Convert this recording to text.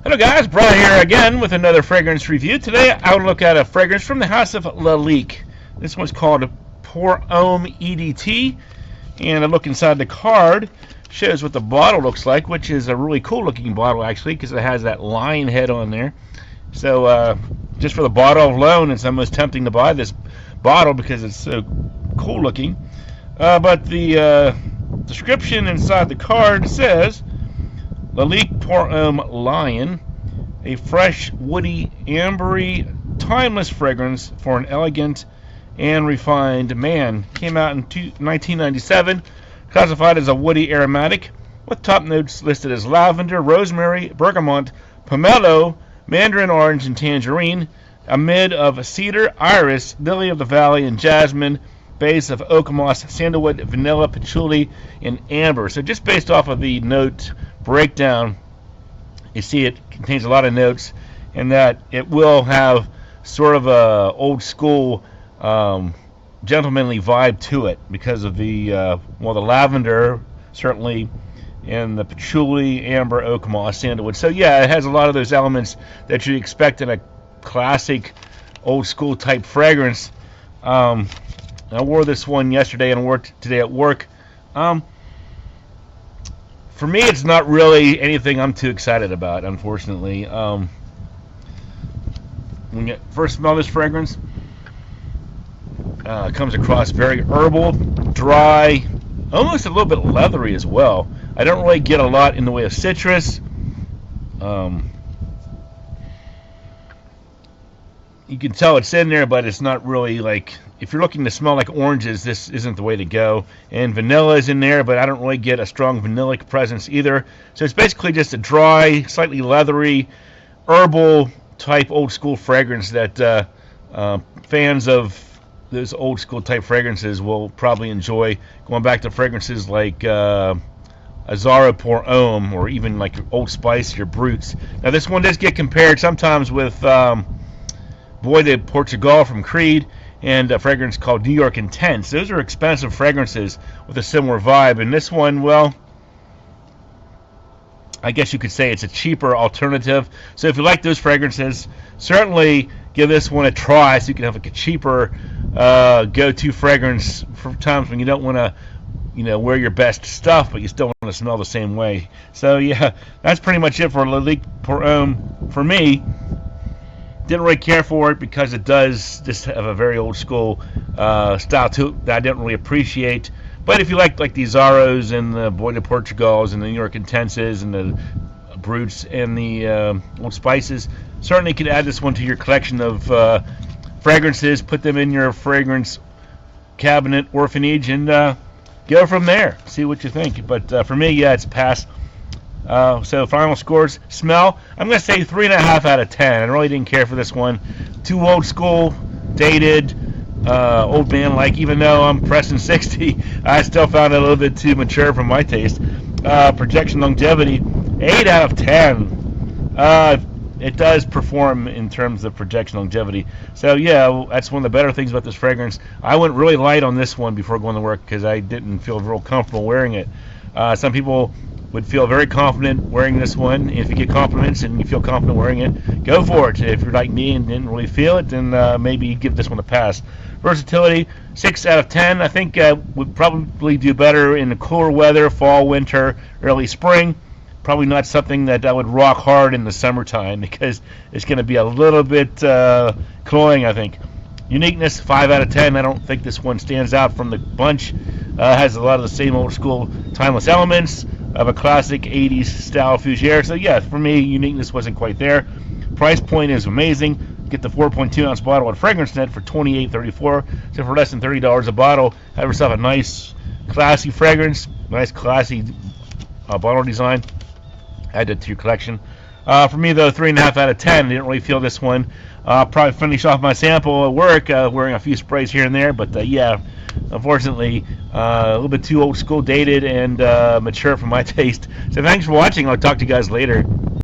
Hello guys, Brian here again with another fragrance review. Today I'll look at a fragrance from the house of Lalique. This one's called Homme EDT, and a look inside the card shows what the bottle looks like, which is a really cool looking bottle actually, because it has that lion head on there. So just for the bottle alone, it's almost tempting to buy this bottle because it's so cool looking. But the description inside the card says, Lalique Homme Lion, a fresh, woody, ambery, timeless fragrance for an elegant and refined man. Came out in 1997, classified as a woody aromatic, with top notes listed as lavender, rosemary, bergamot, pomelo, mandarin orange, and tangerine, a mid of cedar, iris, lily of the valley, and jasmine, base of oak moss, sandalwood, vanilla, patchouli, and amber. So just based off of the note breakdown, you see it contains a lot of notes, and that it will have sort of a old school gentlemanly vibe to it because of the the lavender certainly, and the patchouli, amber, oak moss, sandalwood. So yeah, it has a lot of those elements that you expect in a classic old school type fragrance. I wore this one yesterday and wore it today at work. For me, it's not really anything I'm too excited about, unfortunately. When you first smell this fragrance, it comes across very herbal, dry, almost a little bit leathery as well. I don't really get a lot in the way of citrus. You can tell it's in there, but it's not really like, if you're looking to smell like oranges, this isn't the way to go. And vanilla is in there, but I don't really get a strong vanillic presence either. So it's basically just a dry, slightly leathery, herbal type old school fragrance that fans of those old school type fragrances will probably enjoy. Going back to fragrances like Azara pour Homme, or even like your Old Spice, your Brutes. Now this one does get compared sometimes with Bois de Portugal from Creed, and a fragrance called New York Intense. Those are expensive fragrances with a similar vibe, and this one, well, I guess you could say it's a cheaper alternative. So if you like those fragrances, certainly give this one a try so you can have like a cheaper go-to fragrance for times when you don't want to, wear your best stuff, but you still want to smell the same way. So yeah, that's pretty much it for Lalique Homme for me. Didn't really care for it because it does just have a very old school style to it that I didn't really appreciate. But if you like the Zaros and the Bois de Portugals and the New York Intenses and the Brutes and the Old Spices, certainly you could add this one to your collection of fragrances, put them in your fragrance cabinet orphanage, and go from there. See what you think. But for me, yeah, it's a pass. So final scores: smell, I'm going to say 3.5 out of 10. I really didn't care for this one. Too old school, dated, old man like. Even though I'm pressing 60, I still found it a little bit too mature for my taste. Projection longevity, 8 out of 10. It does perform in terms of projection longevity. So yeah, that's one of the better things about this fragrance. I went really light on this one before going to work because I didn't feel real comfortable wearing it. Some people would feel very confident wearing this one. If you get compliments and you feel confident wearing it, go for it. If you're like me and didn't really feel it, then maybe give this one a pass. Versatility, 6 out of 10. I think would probably do better in the cooler weather, fall, winter, early spring. Probably not something that I would rock hard in the summertime because it's going to be a little bit cloying, I think. Uniqueness, 5 out of 10. I don't think this one stands out from the bunch. Has a lot of the same old school timeless elements of a classic 80s style fougere. So yeah, for me, uniqueness wasn't quite there. Price point is amazing. Get the 4.2 ounce bottle at FragranceNet for $28.34. So for less than $30 a bottle, have yourself a nice, classy fragrance, nice, classy bottle design. Add it to your collection. For me, though, 3.5 out of 10. I didn't really feel this one. Probably finish off my sample at work, wearing a few sprays here and there. But yeah, unfortunately, a little bit too old school, dated, and mature for my taste. So thanks for watching. I'll talk to you guys later.